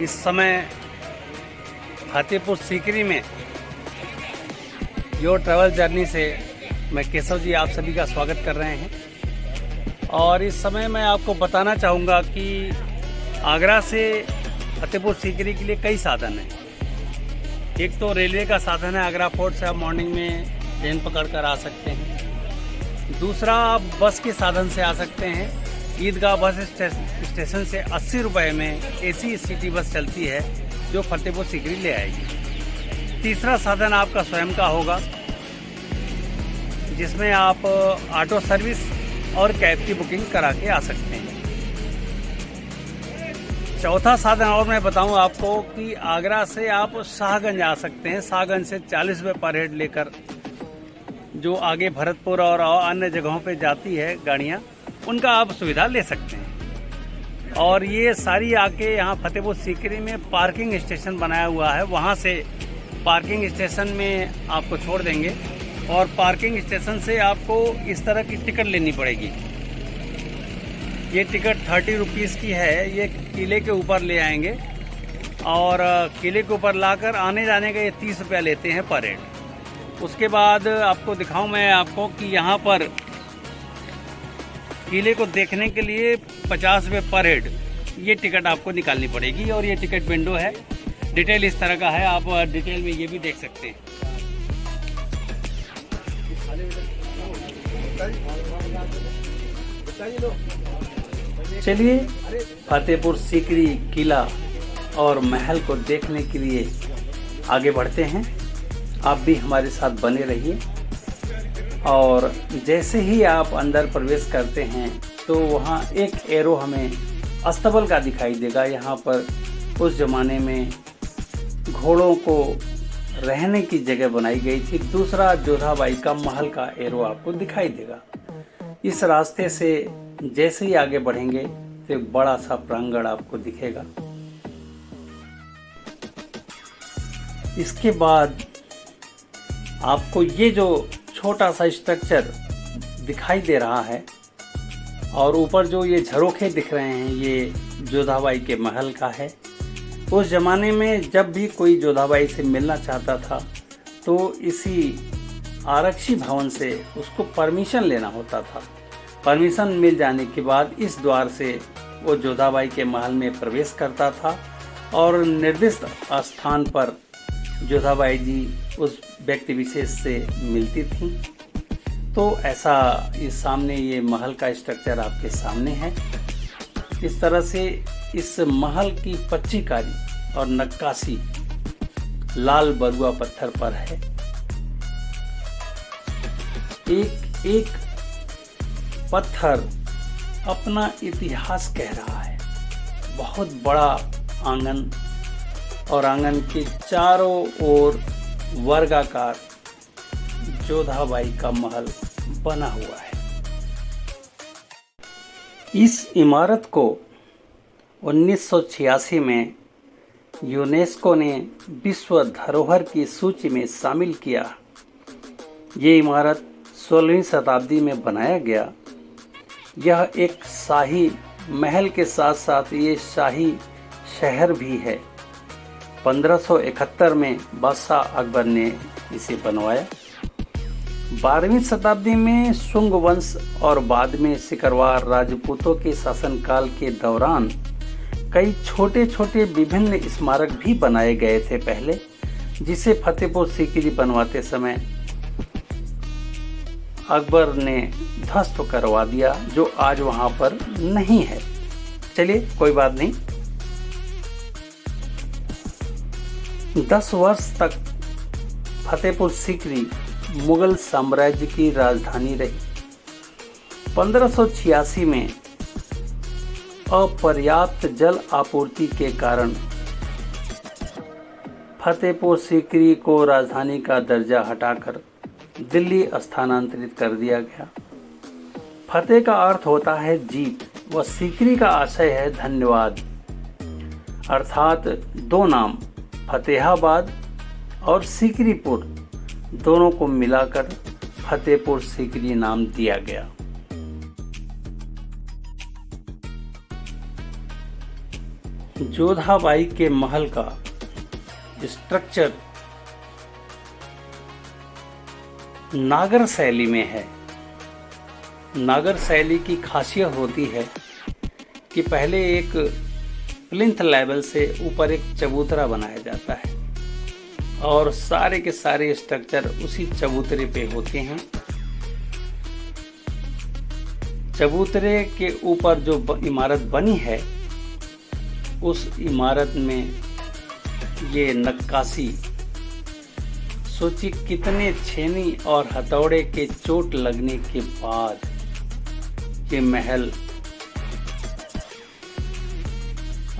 इस समय फतेहपुर सीकरी में योर ट्रैवल जर्नी से मैं केशव जी आप सभी का स्वागत कर रहे हैं। और इस समय मैं आपको बताना चाहूँगा कि आगरा से फतेहपुर सीकरी के लिए कई साधन हैं। एक तो रेलवे का साधन है, आगरा फोर्ट से आप मॉर्निंग में ट्रेन पकड़ कर आ सकते हैं। दूसरा, आप बस के साधन से आ सकते हैं। ईदगाह बस स्टेशन से 80 रुपये में AC सिटी बस चलती है जो फतेहपुर सीकरी ले आएगी। तीसरा साधन आपका स्वयं का होगा जिसमें आप ऑटो सर्विस और कैब की बुकिंग करा के आ सकते हैं। चौथा साधन और मैं बताऊं आपको कि आगरा से आप शाहगंज आ सकते हैं। शाहगंज से 40 रुपये पर हेड लेकर जो आगे भरतपुर और अन्य जगहों पे जाती है गाड़ियां, उनका आप सुविधा ले सकते हैं। और ये सारी आके यहाँ फतेहपुर सीकरी में पार्किंग स्टेशन बनाया हुआ है, वहाँ से पार्किंग स्टेशन में आपको छोड़ देंगे। और पार्किंग स्टेशन से आपको इस तरह की टिकट लेनी पड़ेगी। ये टिकट 30 रुपीज़ की है। ये किले के ऊपर ले आएंगे और किले के ऊपर लाकर आने जाने का ये 30 रुपया लेते हैं पर हेड। उसके बाद आपको दिखाऊं मैं आपको कि यहाँ पर किले को देखने के लिए 50 रुपये पर हेड ये टिकट आपको निकालनी पड़ेगी। और ये टिकट विंडो है, डिटेल इस तरह का है, आप डिटेल में ये भी देख सकते हैं। चलिए फतेहपुर सीकरी किला और महल को देखने के लिए आगे बढ़ते हैं। आप भी हमारे साथ बने रहिए। और जैसे ही आप अंदर प्रवेश करते हैं तो वहाँ एक एरो हमें अस्तबल का दिखाई देगा। यहाँ पर उस ज़माने में घोड़ों को रहने की जगह बनाई गई थी। दूसरा, जोधाबाई का महल का एरो आपको दिखाई देगा। इस रास्ते से जैसे ही आगे बढ़ेंगे तो एक बड़ा सा प्रांगण आपको दिखेगा। इसके बाद आपको ये जो छोटा सा स्ट्रक्चर दिखाई दे रहा है और ऊपर जो ये झरोखे दिख रहे हैं, ये जोधाबाई के महल का है। उस ज़माने में जब भी कोई जोधाबाई से मिलना चाहता था तो इसी आरक्षी भवन से उसको परमिशन लेना होता था। परमिशन मिल जाने के बाद इस द्वार से वो जोधाबाई के महल में प्रवेश करता था और निर्दिष्ट स्थान पर जोधाबाई जी उस व्यक्ति विशेष से मिलती थी। तो ऐसा इस सामने ये महल का स्ट्रक्चर आपके सामने है। इस तरह से इस महल की पच्चीकारी और नक्काशी लाल बरुआ पत्थर पर है। एक एक पत्थर अपना इतिहास कह रहा है। बहुत बड़ा आंगन और आंगन के चारों ओर वर्गाकार जोधाबाई का महल बना हुआ है। इस इमारत को 1986 में यूनेस्को ने विश्व धरोहर की सूची में शामिल किया। ये इमारत 16वीं शताब्दी में बनाया गया। यह एक शाही महल के साथ साथ ये शाही शहर भी है। 1571 में बादशाह अकबर ने इसे बनवाया। 12वीं शताब्दी में शुंग वंश और बाद में सिकरवार राजपूतों के शासनकाल के दौरान कई छोटे छोटे विभिन्न स्मारक भी बनाए गए थे पहले, जिसे फतेहपुर सीकरी बनवाते समय अकबर ने ध्वस्त करवा दिया, जो आज वहां पर नहीं है। चलिए कोई बात नहीं। 10 वर्ष तक फतेहपुर सीकरी मुगल साम्राज्य की राजधानी रही। 1586 में अपर्याप्त जल आपूर्ति के कारण फतेहपुर सीकरी को राजधानी का दर्जा हटाकर दिल्ली स्थानांतरित कर दिया गया। फतेह का अर्थ होता है जीत व सीकरी का आशय है धन्यवाद। अर्थात दो नाम फतेहाबाद और सीकरीपुर दोनों को मिलाकर फतेहपुर सीकरी नाम दिया गया। जोधाबाई के महल का स्ट्रक्चर नागर शैली में है। नागर शैली की खासियत होती है कि पहले एक प्लिंथ लेवल से ऊपर एक चबूतरा बनाया जाता है और सारे के सारे स्ट्रक्चर उसी चबूतरे पे होते हैं। चबूतरे के ऊपर जो इमारत बनी है उस इमारत में ये नक्काशी, सोचिए कितने छेनी और हथौड़े के चोट लगने के बाद ये महल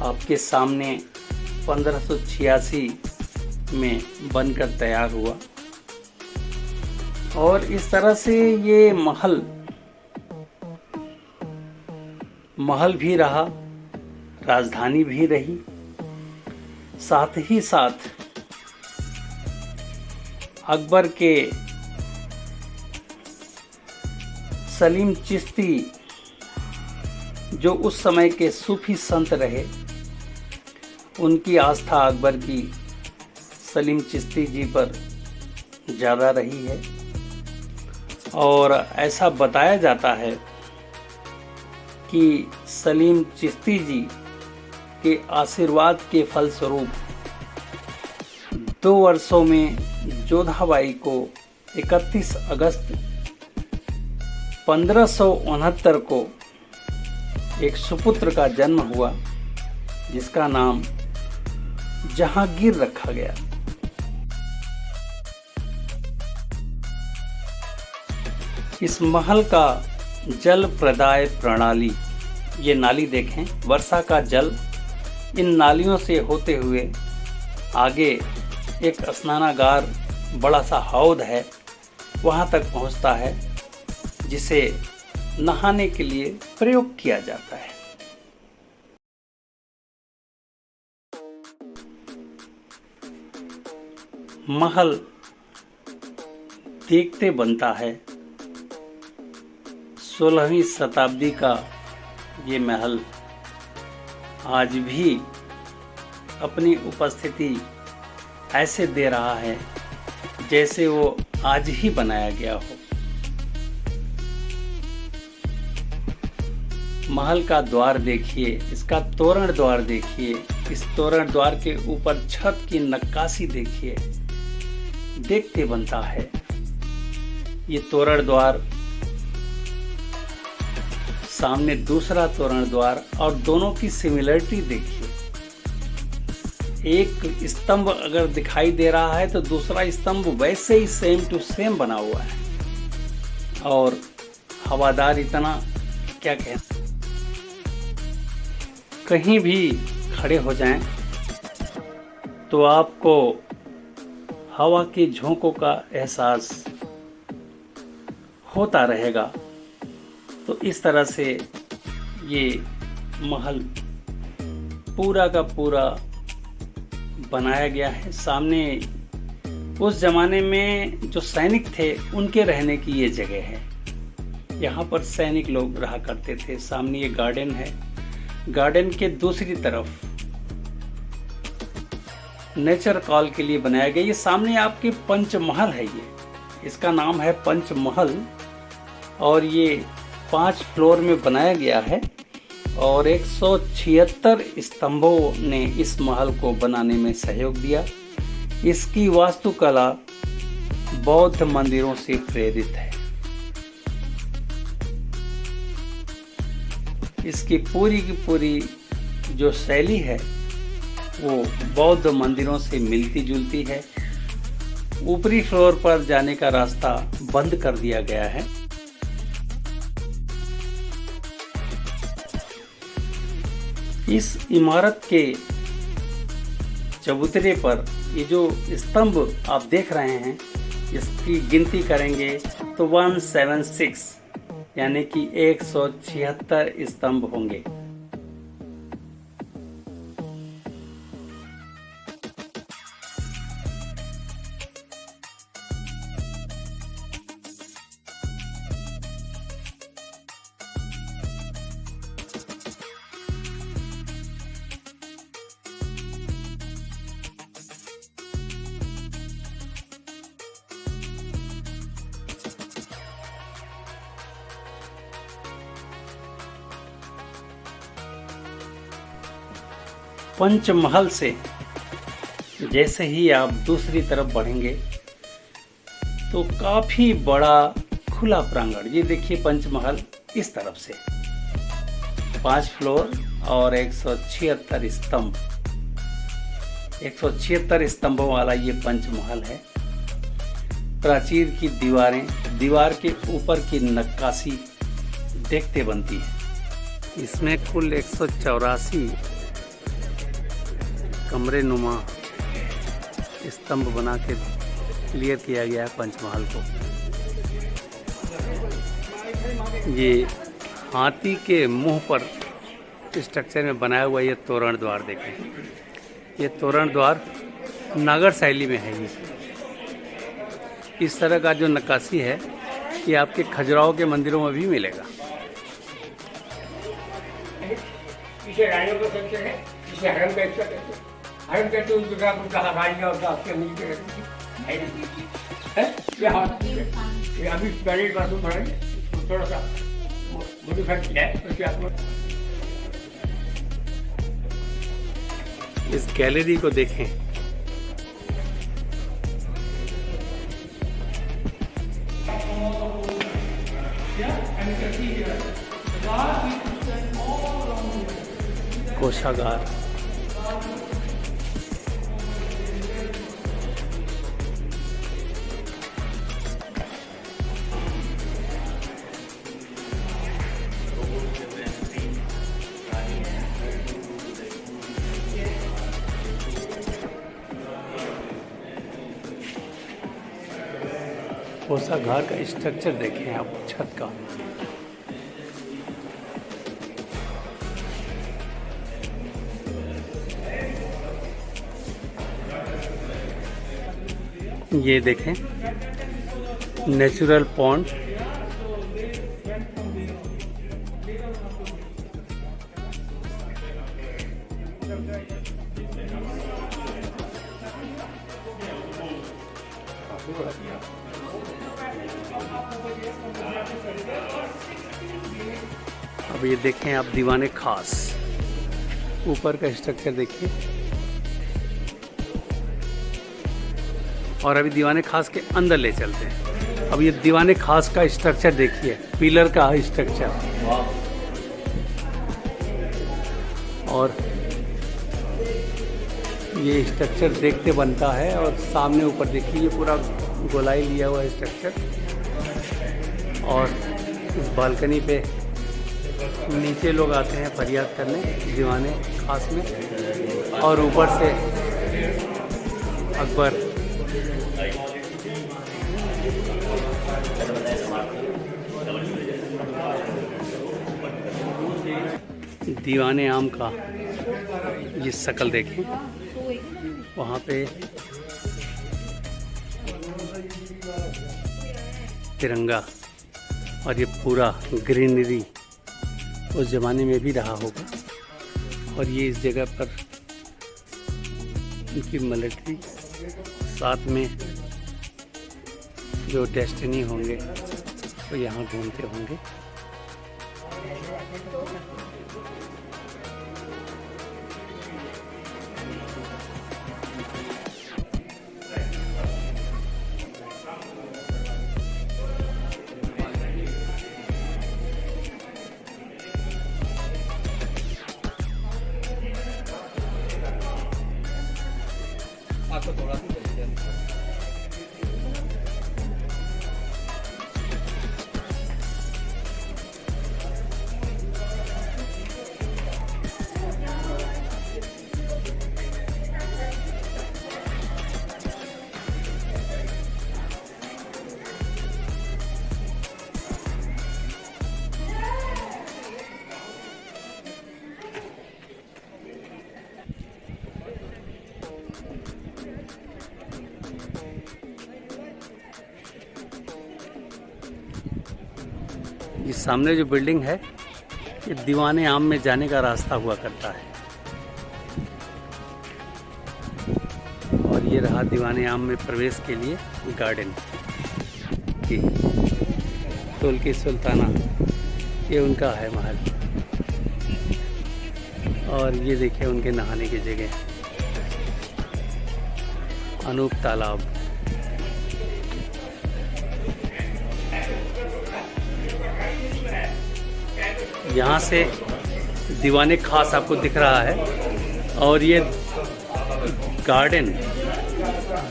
आपके सामने 1586 में बनकर तैयार हुआ। और इस तरह से ये महल भी रहा, राजधानी भी रही। साथ ही साथ अकबर के सलीम चिश्ती जो उस समय के सूफी संत रहे, उनकी आस्था अकबर की सलीम चिश्ती जी पर ज़्यादा रही है। और ऐसा बताया जाता है कि सलीम चिश्ती जी के आशीर्वाद के फलस्वरूप 2 वर्षों में जोधाबाई को 31 अगस्त 1569 को एक सुपुत्र का जन्म हुआ जिसका नाम जहांगीर रखा गया। इस महल का जल प्रदाय प्रणाली, ये नाली देखें, वर्षा का जल इन नालियों से होते हुए आगे एक स्नानागार, बड़ा सा हौद है, वहाँ तक पहुँचता है जिसे नहाने के लिए प्रयोग किया जाता है। महल देखते बनता है। 16वीं शताब्दी का ये महल आज भी अपनी उपस्थिति ऐसे दे रहा है जैसे वो आज ही बनाया गया हो। महल का द्वार देखिए, इसका तोरण द्वार देखिए, इस तोरण द्वार के ऊपर छत की नक्काशी देखिए, देखते बनता है। ये तोरण द्वार, सामने दूसरा तोरण द्वार, और दोनों की सिमिलरिटी देखिए। एक स्तंभ अगर दिखाई दे रहा है तो दूसरा स्तंभ वैसे ही सेम टू सेम बना हुआ है और हवादार इतना, क्या कहें, कहीं भी खड़े हो जाएं तो आपको हवा के झोंकों का एहसास होता रहेगा। तो इस तरह से ये महल पूरा का पूरा बनाया गया है। सामने उस ज़माने में जो सैनिक थे उनके रहने की ये जगह है। यहाँ पर सैनिक लोग रहा करते थे। सामने ये गार्डन है, गार्डन के दूसरी तरफ नेचर कॉल के लिए बनाया गया। ये सामने आपके पंचमहल है, इसका नाम है पंचमहल और ये 5 फ्लोर में बनाया गया है और 176 स्तंभों ने इस महल को बनाने में सहयोग दिया। इसकी वास्तुकला बौद्ध मंदिरों से प्रेरित है। इसकी पूरी की पूरी जो शैली है वो बौद्ध मंदिरों से मिलती जुलती है। ऊपरी फ्लोर पर जाने का रास्ता बंद कर दिया गया है। इस इमारत के चबूतरे पर ये जो स्तंभ आप देख रहे हैं, इसकी गिनती करेंगे तो 176 यानी कि 176 स्तंभ होंगे। पंचमहल से जैसे ही आप दूसरी तरफ बढ़ेंगे तो काफ़ी बड़ा खुला प्रांगण। ये देखिए पंचमहल इस तरफ से 5 फ्लोर और 176 स्तंभ, 176 स्तंभों वाला ये पंचमहल है। प्राचीर की दीवारें, दीवार के ऊपर की नक्काशी देखते बनती है। इसमें कुल 184 कमरे नुमा स्तंभ बना के क्लियर किया गया है पंचमहल को। ये हाथी के मुंह पर स्ट्रक्चर में बनाया हुआ ये तोरण द्वार देखें। ये तोरण द्वार नागर शैली में है। ये इस तरह का जो नक्काशी है ये आपके खजुराहो के मंदिरों में भी मिलेगा। इसे रानियों को कहते हैं, इसे हरम कहते हैं। हरम कहते हैं उस जगह पर कहा रानियों का आपके मिलके रहती है। ये अभी पहले बाथरूम पढ़ेंगे तो थोड़ा सा मॉडिफाई किया है तो आपको। इस गैलरी को देखें। कोषागार, कोषागार का स्ट्रक्चर देखें आप छत का। ये देखें नेचुरल पॉन्ड, अब ये देखें आप दीवाने खास, ऊपर का स्ट्रक्चर देखिए। और अभी दीवाने खास के अंदर ले चलते हैं। अब ये दीवाने खास का स्ट्रक्चर देखिए, पिलर का स्ट्रक्चर। और ये स्ट्रक्चर देखते बनता है। और सामने ऊपर देखिए ये पूरा गोलाई लिया हुआ स्ट्रक्चर। और इस बालकनी पे नीचे लोग आते हैं फरियाद करने दीवाने खास में। और ऊपर से अकबर दीवाने आम का ये शक्ल देखें। वहाँ पे तिरंगा और ये पूरा ग्रीनरी उस ज़माने में भी रहा होगा। और ये इस जगह पर उनकी मिलिट्री, साथ में जो डेस्टिनी होंगे वो यहाँ घूमते होंगे। आपको थोड़ा सा ये सामने जो बिल्डिंग है ये दीवाने आम में जाने का रास्ता हुआ करता है। और ये रहा दीवाने आम में प्रवेश के लिए गार्डन की तुर्की सुल्ताना, ये उनका है महल। और ये देखिए उनके नहाने की जगह, अनूप तालाब। यहाँ से दीवाने खास आपको दिख रहा है, और ये गार्डन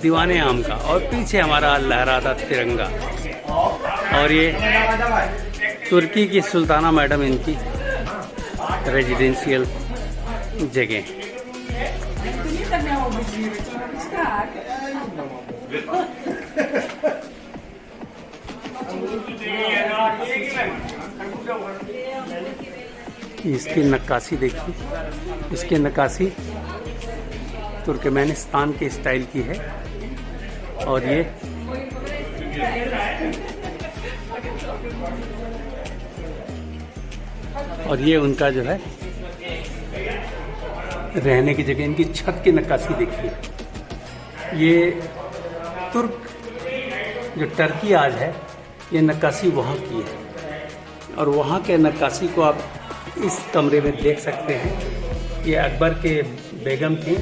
दीवाने आम का, और पीछे हमारा लहराता तिरंगा। और ये तुर्की की सुल्ताना मैडम इनकी रेजिडेंशियल जगह। इसकी नक्काशी देखिए, इसकी नक्काशी तुर्कमेनिस्तान के स्टाइल की है। और ये उनका जो है रहने की जगह, इनकी छत की नक्काशी देखिए। ये तुर्क जो टर्की आज है, ये नक्काशी वहाँ की है, और वहाँ के नक्काशी को आप इस कमरे में देख सकते हैं। ये अकबर के बेगम थी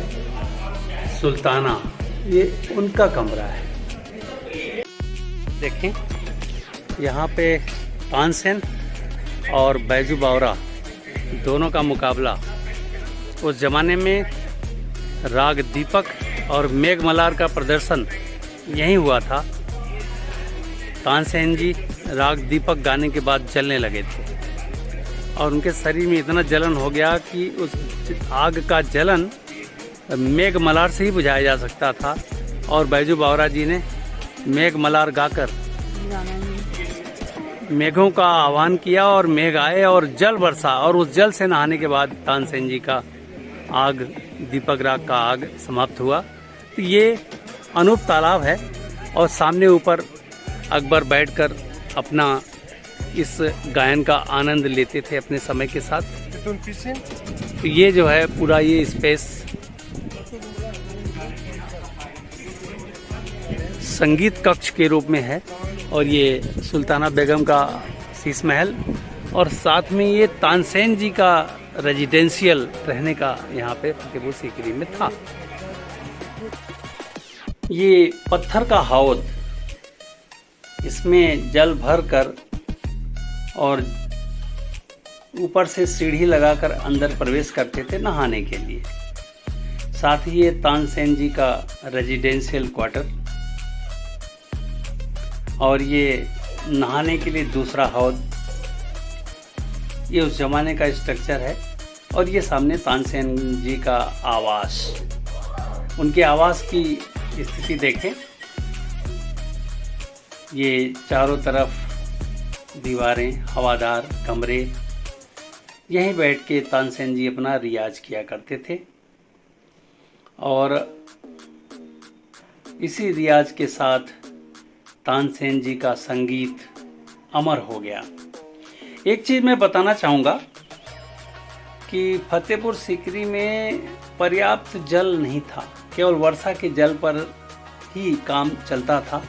सुल्ताना, ये उनका कमरा है। देखें यहाँ पे तानसेन और बैजू बावरा दोनों का मुकाबला उस ज़माने में राग दीपक और मेघमल्हार का प्रदर्शन यहीं हुआ था। तानसेन जी राग दीपक गाने के बाद जलने लगे थे, और उनके शरीर में इतना जलन हो गया कि उस आग का जलन मेघमल्हार से ही बुझाया जा सकता था। और बैजू बावरा जी ने मेघमल्हार गाकर मेघों का आह्वान किया, और मेघ आए और जल बरसा, और उस जल से नहाने के बाद तानसेन जी का आग, दीपक राग का आग समाप्त हुआ। तो ये अनूप तालाब है, और सामने ऊपर अकबर बैठकर अपना इस गायन का आनंद लेते थे अपने समय के साथ। तो ये जो है पूरा ये स्पेस संगीत कक्ष के रूप में है, और ये सुल्ताना बेगम का शीश महल, और साथ में ये तानसेन जी का रेजिडेंशियल रहने का यहाँ पे फतेहपुर सीकरी में था। ये पत्थर का हौद, इसमें जल भर कर और ऊपर से सीढ़ी लगाकर अंदर प्रवेश करते थे नहाने के लिए। साथ ही ये तानसेन जी का रेजिडेंशियल क्वार्टर, और ये नहाने के लिए दूसरा हौद, ये उस जमाने का स्ट्रक्चर है। और ये सामने तानसेन जी का आवास, उनके आवास की स्थिति देखें। ये चारों तरफ दीवारें, हवादार कमरे, यहीं बैठ के तानसेन जी अपना रियाज किया करते थे, और इसी रियाज के साथ तानसेन जी का संगीत अमर हो गया। एक चीज़ मैं बताना चाहूँगा कि फतेहपुर सीकरी में पर्याप्त जल नहीं था, केवल वर्षा के जल पर ही काम चलता था,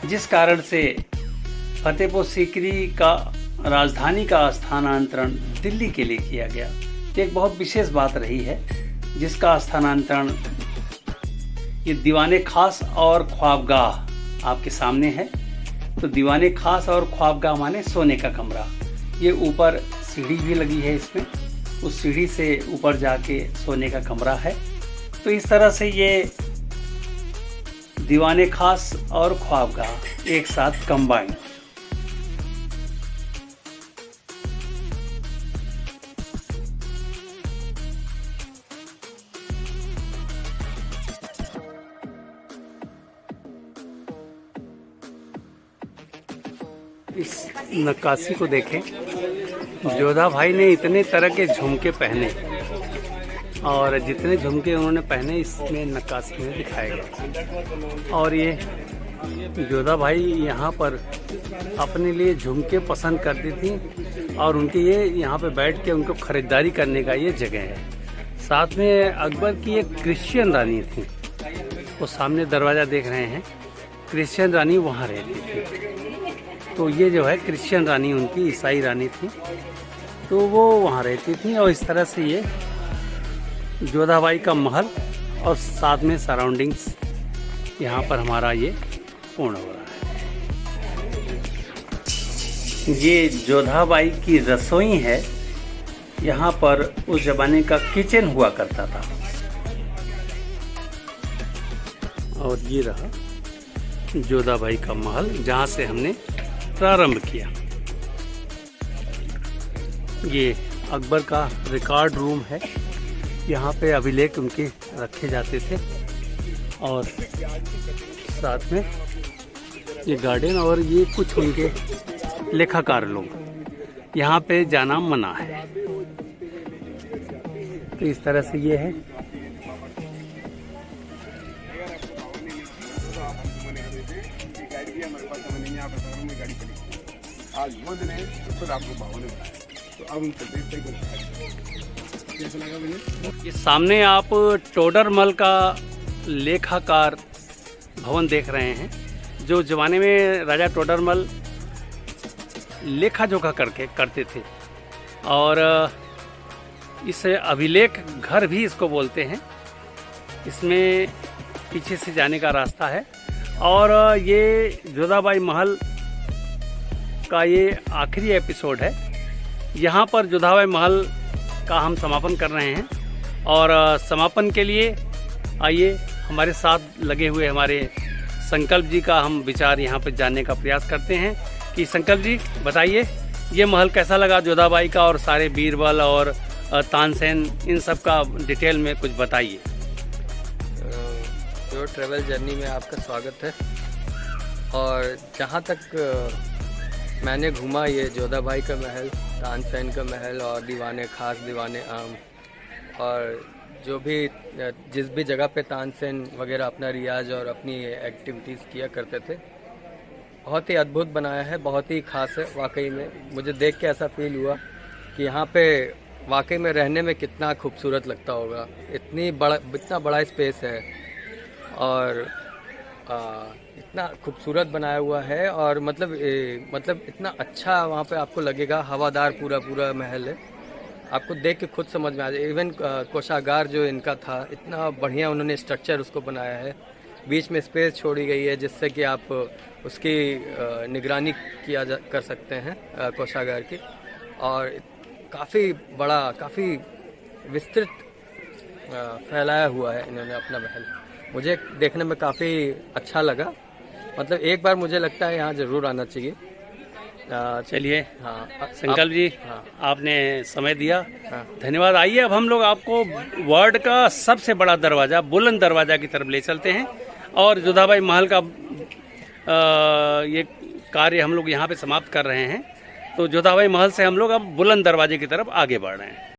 जिस कारण से फतेहपुर सीकरी का राजधानी का स्थानांतरण दिल्ली के लिए किया गया। तो एक बहुत विशेष बात रही है, जिसका स्थानांतरण ये दीवाने खास और ख्वाबगाह आपके सामने है। तो दीवाने खास और ख्वाबगाह माने सोने का कमरा। ये ऊपर सीढ़ी भी लगी है इसमें, उस सीढ़ी से ऊपर जाके सोने का कमरा है। तो इस तरह से ये दीवाने खास और ख्वाबगाह एक साथ कंबाइन। इस नक्काशी को देखें, जोधा भाई ने इतने तरह के झुमके पहने, और जितने झुमके उन्होंने पहने इसमें नक्काशी में दिखाए गए। और ये जोधा भाई यहाँ पर अपने लिए झुमके पसंद करती थी, और उनके ये यहाँ पे बैठ के उनको ख़रीदारी करने का ये जगह है। साथ में अकबर की एक क्रिश्चियन रानी थी, वो सामने दरवाज़ा देख रहे हैं, क्रिश्चियन रानी वहाँ रहती थी। तो ये जो है क्रिश्चियन रानी उनकी ईसाई रानी थी, तो वो वहाँ रहती थी, और इस तरह से ये जोधाबाई का महल और साथ में सराउंडिंग्स यहाँ पर हमारा ये पूर्ण हो रहा है। ये जोधाबाई की रसोई है। यहाँ पर उस जमाने का किचन हुआ करता था। और ये रहा जोधाबाई का महल, जहाँ से हमने प्रारंभ किया। ये अकबर का रिकॉर्ड रूम है। यहाँ पे अभिलेख उनके रखे जाते थे और साथ में ये गार्डन और ये कुछ उनके लेखाकार लोग। यहाँ पे जाना मना है। तो इस तरह से ये है। आज वो दिन है तो खुद आपको भाव ने बनाया, तो अब उन कैसा लगा मुझे? ये सामने आप टोडरमल का लेखाकार भवन देख रहे हैं, जो जमाने में राजा टोडरमल लेखा जोखा करते थे। और इसे अभिलेख घर भी इसको बोलते हैं। इसमें पीछे से जाने का रास्ता है। और ये जोधाबाई महल का ये आखिरी एपिसोड है। यहाँ पर जोधाबाई महल का हम समापन कर रहे हैं। और समापन के लिए आइए हमारे साथ लगे हुए हमारे संकल्प जी का हम विचार यहाँ पर जानने का प्रयास करते हैं। कि संकल्प जी बताइए, ये महल कैसा लगा जोधाबाई का, और सारे बीरबल और तानसेन इन सब का डिटेल में कुछ बताइए। जो ट्रैवल जर्नी में आपका स्वागत है। और जहाँ तक मैंने घूमा, ये जोधाबाई का महल, तानसेन का महल और दीवाने खास, दीवाने आम, और जो भी जिस भी जगह पे तानसेन वगैरह अपना रियाज और अपनी एक्टिविटीज़ किया करते थे, बहुत ही अद्भुत बनाया है, बहुत ही खास है। वाकई में मुझे देख के ऐसा फील हुआ कि यहाँ पे वाकई में रहने में कितना खूबसूरत लगता होगा। इतना बड़ा स्पेस है और इतना खूबसूरत बनाया हुआ है। और मतलब इतना अच्छा वहाँ पे आपको लगेगा। हवादार पूरा महल है, आपको देख के खुद समझ में आ जाए। इवन कोषागार जो इनका था, इतना बढ़िया उन्होंने स्ट्रक्चर उसको बनाया है। बीच में स्पेस छोड़ी गई है जिससे कि आप उसकी निगरानी कर सकते हैं कोषागार की। और काफ़ी बड़ा, काफ़ी विस्तृत फैलाया हुआ है इन्होंने अपना महल। मुझे देखने में काफ़ी अच्छा लगा। मतलब एक बार मुझे लगता है यहाँ ज़रूर आना चाहिए। चलिए, हाँ संकल्प जी, हाँ, आपने समय दिया, हाँ, धन्यवाद। आइए अब हम लोग आपको वर्ल्ड का सबसे बड़ा दरवाज़ा, बुलंद दरवाज़ा की तरफ ले चलते हैं। और जोधाबाई महल का ये कार्य हम लोग यहाँ पे समाप्त कर रहे हैं। तो जोधाबाई महल से हम लोग अब बुलंद दरवाजे की तरफ आगे बढ़ रहे हैं।